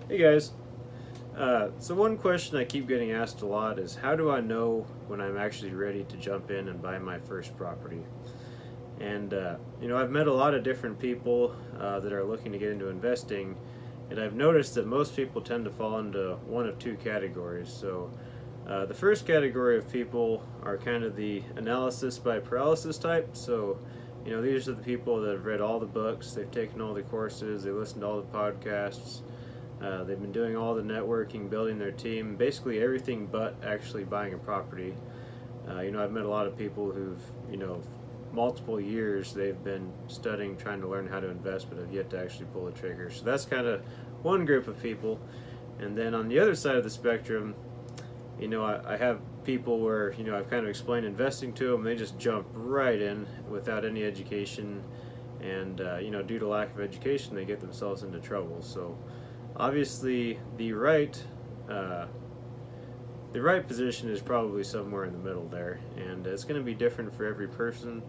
Hey guys. So one question I keep getting asked a lot is how do I know when I'm actually ready to jump in and buy my first property? And I've met a lot of different people that are looking to get into investing, and I've noticed that most people tend to fall into one of two categories. So the first category of people are kind of the analysis by paralysis type. So these are the people that have read all the books, they've taken all the courses, they listened to all the podcasts. They've been doing all the networking, building their team, basically everything but actually buying a property. I've met a lot of people who've, multiple years they've been studying, trying to learn how to invest, but have yet to actually pull the trigger. So that's kind of one group of people. And then on the other side of the spectrum, I have people where, I've kind of explained investing to them, they just jump right in without any education. And, due to lack of education, they get themselves into trouble. So, obviously uh, the right position is probably somewhere in the middle there, and it's going to be different for every person.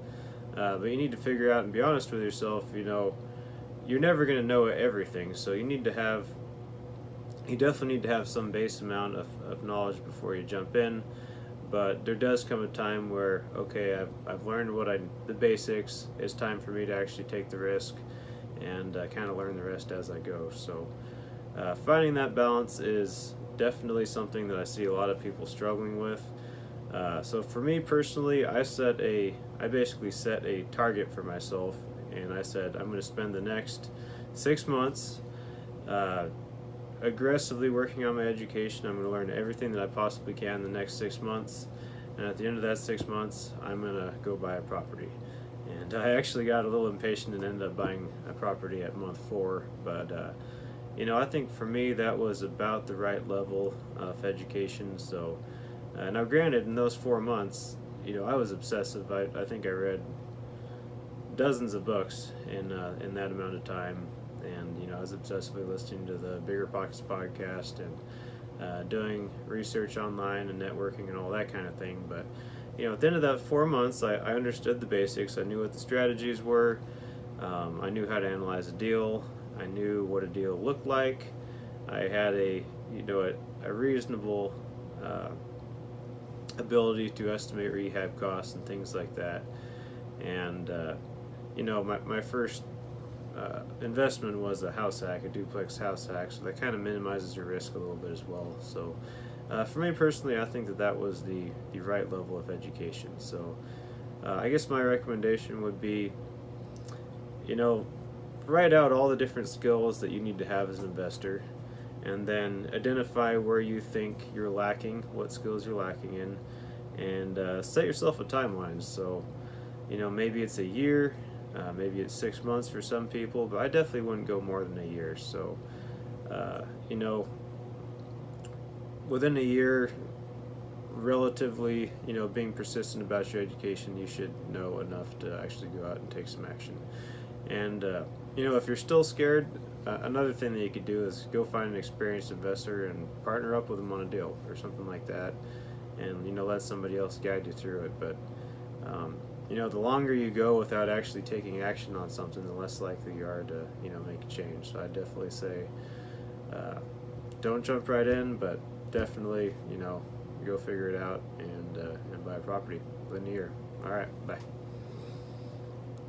But you need to figure out and be honest with yourself. You're never going to know everything, so you definitely need to have some base amount of knowledge before you jump in. But there does come a time where, okay, I've learned the basics. It's time for me to actually take the risk and kind of learn the rest as I go. So finding that balance is definitely something that I see a lot of people struggling with. So for me personally, I basically set a target for myself, and I said I'm going to spend the next 6 months uh, aggressively working on my education. I'm going to learn everything that I possibly can in the next 6 months, and at the end of that 6 months, I'm going to go buy a property. And I actually got a little impatient and ended up buying a property at month 4, but I think for me that was about the right level of education. So, now granted, in those 4 months, I was obsessive. I think I read dozens of books in that amount of time, and I was obsessively listening to the Bigger Pockets podcast and doing research online and networking and all that kind of thing. But at the end of that 4 months, I understood the basics. I knew what the strategies were. I knew how to analyze a deal. I knew what a deal looked like. I had a reasonable ability to estimate rehab costs and things like that. And my first investment was a house hack, a duplex house hack, so that kind of minimizes your risk a little bit as well. So for me personally, I think that was the right level of education. So I guess my recommendation would be, write out all the different skills that you need to have as an investor, and then identify where you think you're lacking, what skills you're lacking in, and set yourself a timeline. So, maybe it's a year, maybe it's 6 months for some people, but I definitely wouldn't go more than a year. So, uh, you know, within a year, relatively, being persistent about your education, you should know enough to actually go out and take some action. And if you're still scared, another thing that you could do is go find an experienced investor and partner up with them on a deal or something like that, and let somebody else guide you through it. But the longer you go without actually taking action on something, the less likely you are to make a change. So I definitely say don't jump right in, but definitely go figure it out and buy a property within a year. All right, bye.